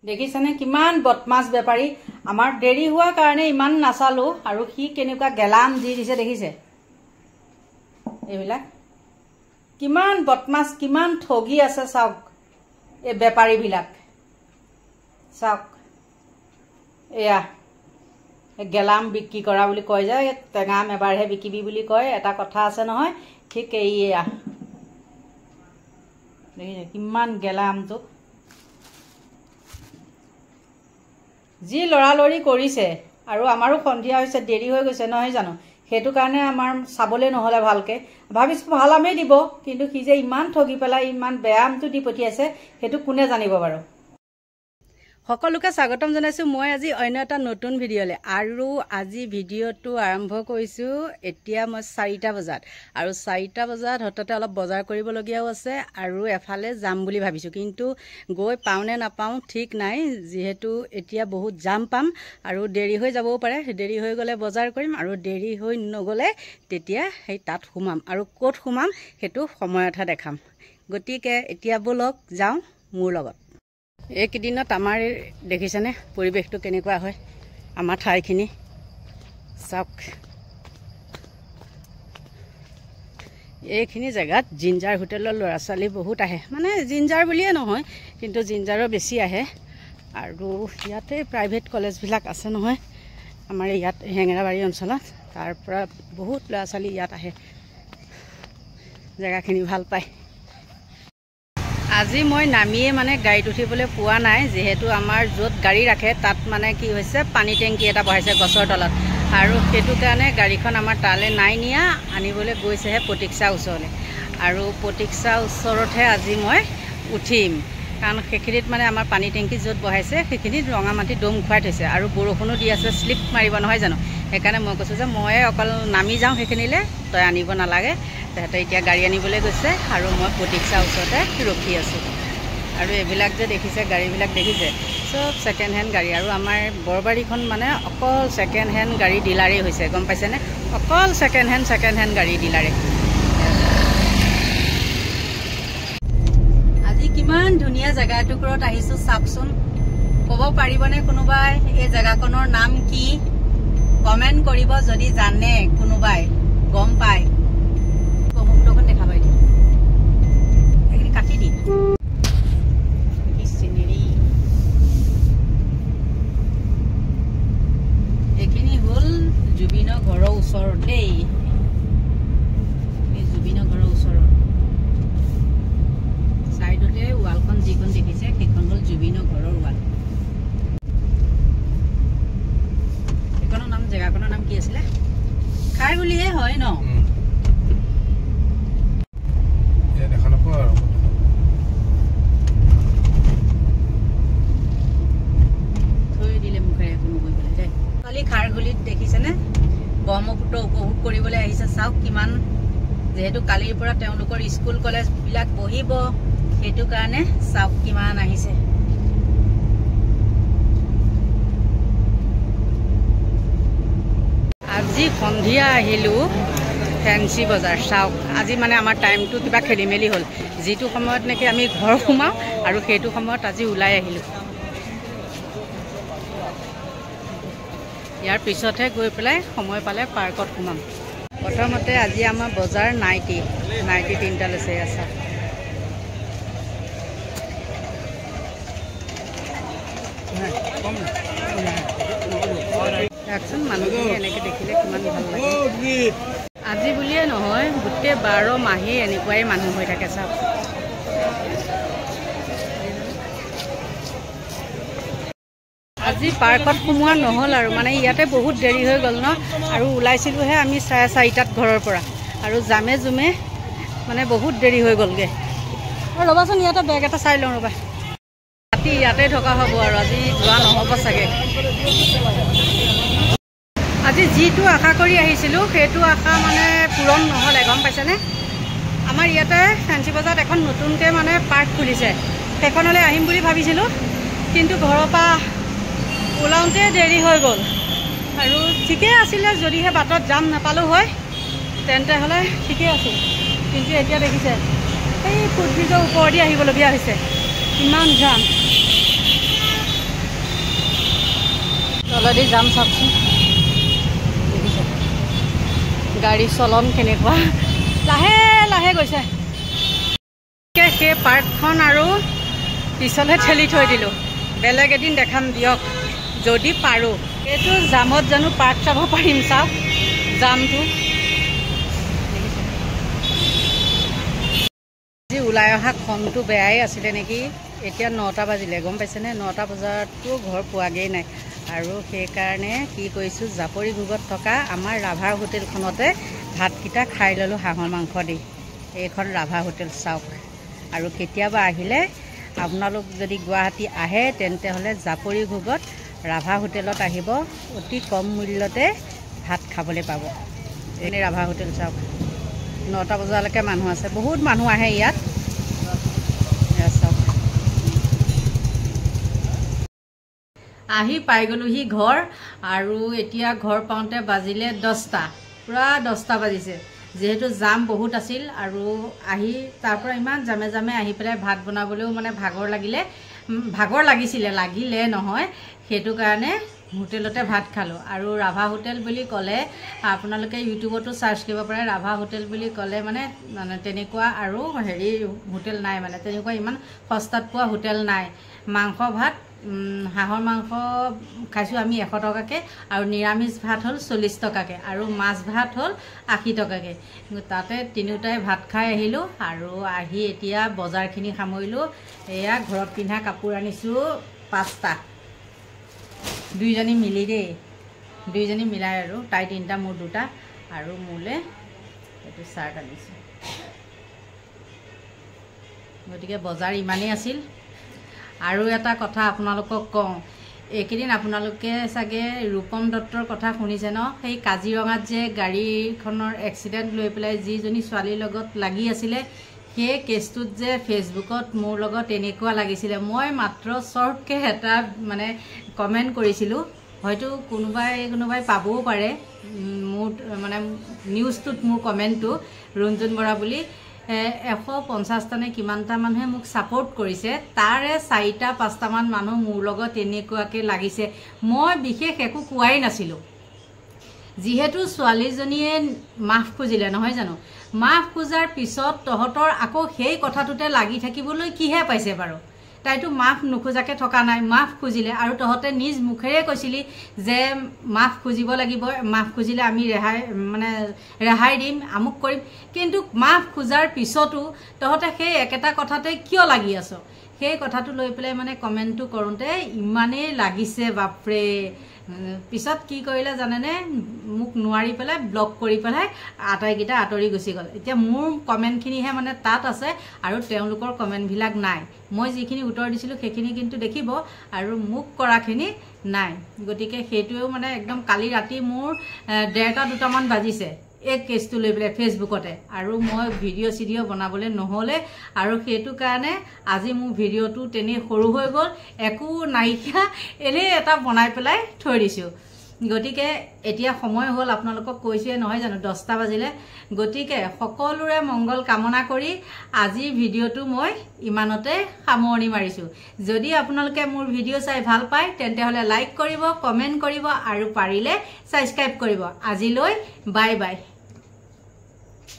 দেখিছানে কিমান বদমাছ বেপাৰী আমাৰ দেৰি হোৱা কাৰণে ইমান নাচালো আৰু কি কেনেকুৱা গেলাম দি দিছে দেখিছে এইবিলাক কিমান বদমাছ কিমান ঠগি আছে চাওক এই বেপাৰী বিলাক চাওক এয়া গেলাম বিক্ৰী কৰা বুলি কয় যে টেঙা এবাৰহে বিকিবি বুলি কয় এটা কথা আছে নহয় ঠিক এইয়া দেখিছে কিমান গেলামটো যি লৰালৰি কৰিছে আৰু আমাৰো সন্ধিয়া হৈছে দেৰি হৈ গৈছে নহয় জানো হেতু কাৰণে আমাৰ সাবলে নহলে ভালকে ভাবিছো ভাল আমে দিব কিন্তু কি যে ইমান ঠগি পেলাই ইমান বেয়ামটো দি পঠিয়াছে হেতু কোনে জানিব বাৰু সকলোকে স্বাগতম জনাইছো মই আজি অন্য এটা নতুন ভিডিঅলে আৰু আজি ভিডিঅটো আৰম্ভ কৰিছো এতিয়া মই 4টা বজাত আৰু 4টা বজাত হঠাতে অলপ বজাৰ কৰিব লগিয়াও আছে আৰু এফালে যাম বুলি ভাবিছো কিন্তু গৈ পাওনে নাপাও ঠিক নাই যেহেতু এতিয়া বহুত জাম পাম আৰু দেৰি হৈ যাবও পাৰে দেৰি হৈ গলে বজাৰ কৰিম আৰু দেৰি হৈ নগলে তেতিয়া সেই তাত খুমাম আৰু কোট খুমাম হেতু সময়তহে দেখাম গতিকে এতিয়া বলক যাও মোৰ লগত একদিনত আমাৰ দেখিছানে পৰিবেশটো কেনেকুৱা হয় আমাৰ ঠাইখিনি চাওক এইখিনি জায়গাত জিঞ্জাৰ হোটেলৰ ল'ৰা ছোৱালী বহুত আহে মানে জিঞ্জাৰ বুলিয়ে নহয় কিন্তু জিঞ্জাৰৰ বেছি আহে আৰু ইয়াতে প্ৰাইভেট কলেজবিলাক আছে নহয় আমাৰ ইয়াত হেঙেৰাবাৰী অঞ্চলত তাৰ পৰা বহুত ল'ৰা ছোৱালী ইয়াত আহে জায়গাখিনি ভাল পায় আজি মই নামিয়ে মানে গাড়ীত উঠিবলৈ পোৱা নাই যেহেতু আমাৰ য'ত গাড়ী ৰাখে তাত মানে কি হৈছে পানী টেংকি এটা বহাইছে গছৰ তলত আৰু সেইটো কাৰণে গাড়ীখন আমাৰ তালে নাই নিয়া আনিবলৈ গৈছেহে প্ৰতীক্ষা ওচৰলৈ আৰু প্ৰতীক্ষা ওচৰতহে আজি মই উঠিম কাৰণ সেইখিনিত মানে আমাৰ পানী টেংকি য'ত বহাইছে সেইখিনিত ৰঙা মাটি দম খুৱাই থৈছে আৰু বৰষুণো দি আছে স্লিপ মাৰিব নহয় জানো সেইকাৰণে মই কৈছোঁ যে মই অকল নামি যাওঁ সেইখিনিলে তই আনিব নালাগে তাহাঁতে এতিয়া গাড়ী আনিবলৈ গৈছে আৰু মই প্ৰতীক্ষা ওচৰতে ৰখি আছোঁ আৰু এইবিলাক যে দেখিছে গাড়ীবিলাক দেখিছে চব ছেকেণ্ড হেণ্ড গাড়ী আৰু আমাৰ বৰবাৰীখন মানে অকল ছেকেণ্ড হেণ্ড গাড়ী ডিলাৰেই হৈছে গম পাইছেনে অকল ছেকেণ্ড হেণ্ড গাড়ী ডিলাৰে আজি কিমান ধুনীয়া জেগা এটুকুৰত আহিছোঁ চাওকচোন ক'ব পাৰিবনে কোনোবাই এই জেগাখনৰ নাম কি কমেণ্ট কৰিব যদি জানে কোনোবাই গম পায় ব্ৰহ্মপুত্ৰখন দেখা পাই দিওঁ এইখিনি কাটি দিম এইখিনি হ'ল জুবিনৰ ঘৰৰ ওচৰত দেই এই জুবিনৰ ঘৰৰ ওচৰত চাইডতে ৱালখন যিখন দেখিছে সেইখন হ'ল জুবিনৰ ঘৰৰ ৱাল সেইখনৰ নাম জেগাখনৰ নাম কি আছিলে খাৰগুলিহে হয় ন খাৰগুলিত দেখিছেনে ব্ৰহ্মপুত্ৰ উপভোগ কৰিবলৈ আহিছে চাওক কিমান যেহেতু কালিৰ পৰা তেওঁলোকৰ স্কুল কলেজ বিলাক বহিব সেইটো কাৰণে চাওক কিমান আহিছে আজি সন্ধিয়া আহিলো ফেন্সি বজাৰ চাওক আজি মানে আমাৰ টাইমটো কিবা খেলি মেলি হ'ল যিটো সময়ত নেকি আমি ঘৰ সোমাওঁ আৰু সেইটো সময়ত আজি ওলাই আহিলোঁ ইয়াৰ পিছতহে গৈ পেলাই সময় পালে পাৰ্কত সোমাম প্ৰথমতে আজি আমাৰ বজাৰ নাইটি 3টা লৈছে আছে দেখোন মানুহখিনি এনেকৈ দেখিলে কিমান ভাল লাগে আজি বুলিয়ে নহয় গোটেই 12 মাহেই এনেকুৱাই মানুহ হৈ থাকে চাওক আজি পাৰ্কত সোমোৱা নহ'ল আৰু মানে ইয়াতে বহুত দেৰি হৈ গ'ল ন আৰু ওলাইছিলোহে আমি 4:30টাত ঘৰৰ পৰা আৰু জামে জুমে মানে বহুত দেৰি হৈ গ'লগৈ আৰু ৰ'বাচোন ইয়াতে বেগ এটা চাই লওঁ ৰ'বা ৰাতি ইয়াতে থকা হ'ব আৰু আজি যোৱা নহ'ব চাগে আজি যিটো আশা কৰি আহিছিলোঁ সেইটো আশা মানে পূৰণ নহ'লে গম পাইছেনে আমাৰ ইয়াতে ফেন্সি বজাৰত এখন নতুনকৈ মানে পাৰ্ক খুলিছে সেইখনলৈ আহিম বুলি ভাবিছিলোঁ কিন্তু ঘৰৰ পৰা ওলাওঁতে দেৰি হৈ গ'ল আৰু ঠিকেই আছিলে যদিহে বাটত যাম নাপালোঁ হয় তেন্তে হ'লে ঠিকেই আছিল কিন্তু এতিয়া দেখিছে এই ফুটব্ৰিজৰ ওপৰেদি আহিবলগীয়া হৈছে ইমান জাম তলেদি যাম চাওকচোন গাড়ী চলন কেনেকুৱা লাহে লাহে গৈছে সেই পাৰ্কখন আৰু পিছলৈ ঠেলি থৈ দিলোঁ বেলেগ এদিন দেখাম দিয়ক যদি পাৰোঁ এইটো জামত জানো পাৰ্ক চাব পাৰিম চাওক জামটো আজি ওলাই অহা খনটো বেয়াই আছিলে নেকি এতিয়া 9টা বাজিলে গম পাইছেনে 9টা বজাততো ঘৰ পোৱাগেই নাই আৰু সেইকাৰণে কি কৰিছোঁ জাপৰিঘোগত থকা আমাৰ ৰাভাৰ হোটেলখনতে ভাতকেইটা খাই ল'লোঁ হাঁহৰ মাংস দি এইখন ৰাভা হোটেল চাওক আৰু কেতিয়াবা আহিলে আপোনালোক যদি গুৱাহাটী আহে তেন্তে হ'লে জাপৰিঘোগত ৰাভা হোটেলত আহিব অতি কম মূল্যতে ভাত খাবলৈ পাব এনে ৰাভা হোটেল চাওক 9টা বজালৈকে মানুহ আছে বহুত মানুহ আহে ইয়াত চাওক আহি পাই গ'লোহি ঘৰ আৰু এতিয়া ঘৰ পাওঁতে বাজিলে 10টা পুৰা 10টা বাজিছে যেহেতু জাম বহুত আছিল আৰু আহি তাৰ পৰা ইমান জামে জামে আহি পেলাই ভাত বনাবলৈও মানে ভাগৰ লাগিলে নহয় সেইটো কাৰণে হোটেলতে ভাত খালোঁ আৰু ৰাভা হোটেল বুলি ক'লে আপোনালোকে ইউটিউবতো চাৰ্চ কৰিব পাৰে ৰাভা হোটেল বুলি ক'লে মানে তেনেকুৱা আৰু হেৰি হোটেল নাই মানে তেনেকুৱা ইমান সস্তাত পোৱা হোটেল নাই মাংস ভাত হাঁহৰ মাংস খাইছোঁ আমি 100 টকাকৈ আৰু নিৰামিষ ভাত হ'ল 40 টকাকৈ আৰু মাছ ভাত হ'ল 80 টকাকৈ তাতে তিনিওটাই ভাত খাই আহিলোঁ আৰু আহি এতিয়া বজাৰখিনি সামৰিলোঁ এয়া ঘৰত পিন্ধা কাপোৰ আনিছোঁ 5টা দুইজনী মিলি দেই দুইজনী মিলাই আৰু তাই 3টা মোৰ 2টা আৰু মোলৈ এইটো চাৰ্ট আনিছোঁ গতিকে বজাৰ ইমানেই আছিল আৰু এটা কথা আপোনালোকক কওঁ এইকেইদিন আপোনালোকে চাগে ৰূপম দত্তৰ কথা শুনিছে ন সেই কাজিৰঙাত যে গাড়ীখনৰ এক্সিডেণ্ট লৈ পেলাই যিজনী ছোৱালীৰ লগত লাগি আছিলে সেই কেছটোত যে ফেচবুকত মোৰ লগত এনেকুৱা লাগিছিলে মই মাত্ৰ শ্বৰ্টকৈ এটা মানে কমেণ্ট কৰিছিলোঁ হয়তো কোনোবাই পাবও পাৰে মোৰ মানে নিউজটোত মোৰ কমেণ্টটো ৰঞ্জন বৰা বুলি 150টা নে কিমানটা মানুহে মোক ছাপোৰ্ট কৰিছে তাৰে 4টা 5টা মান মানুহ মোৰ লগত এনেকুৱাকৈ লাগিছে মই বিশেষ একো কোৱাই নাছিলোঁ যিহেতু ছোৱালীজনীয়ে মাফ খুজিলে নহয় জানো মাফ খোজাৰ পিছত তহঁতৰ আকৌ সেই কথাটোতে লাগি থাকিবলৈ কিহে পাইছে বাৰু তাইতো মাফ নোখোজাকৈ থকা নাই মাফ খুজিলে আৰু তহঁতে নিজ মুখেৰে কৈছিলি যে মাফ খুজিব লাগিব মাফ খুজিলে আমি ৰেহাই দিম আমুক কৰিম কিন্তু মাফ খোজাৰ পিছতো তহঁতে সেই একেটা কথাতে কিয় লাগি আছ সেই কথাটো লৈ পেলাই মানে কমেণ্টটো কৰোঁতে ইমানেই লাগিছে বাপৰে পিছত কি কৰিলে জানেনে মোক নোৱাৰি পেলাই ব্লক কৰি পেলাই আটাইকেইটা আঁতৰি গুচি গ'ল এতিয়া মোৰ কমেণ্টখিনিহে মানে তাত আছে আৰু তেওঁলোকৰ কমেণ্টবিলাক নাই মই যিখিনি উত্তৰ দিছিলোঁ সেইখিনি কিন্তু দেখিব আৰু মোক কৰাখিনি নাই গতিকে সেইটোৱেও মানে একদম কালি ৰাতি মোৰ 1:30 2টামান বাজিছে এই কেছটো লৈ পেলাই ফেচবুকতে আৰু মই ভিডিঅ' বনাবলৈ নহ'লে আৰু সেইটো কাৰণে আজি মোৰ ভিডিঅ'টো তেনেই সৰু হৈ গ'ল একো নাইকিয়া এনেই এটা বনাই পেলাই থৈ দিছোঁ গতিকে এতিয়া সময় হ'ল আপোনালোকক কৈছোৱে নহয় জানো 10টা বাজিলে গতিকে সকলোৰে মংগল কামনা কৰি আজি ভিডিঅ'টো মই ইমানতে সামৰণি মাৰিছোঁ যদি আপোনালোকে মোৰ ভিডিঅ' চাই ভাল পায় তেন্তে হ'লে লাইক কৰিব কমেণ্ট কৰিব আৰু পাৰিলে ছাবস্ক্ৰাইব কৰিব আজিলৈ বাই বাই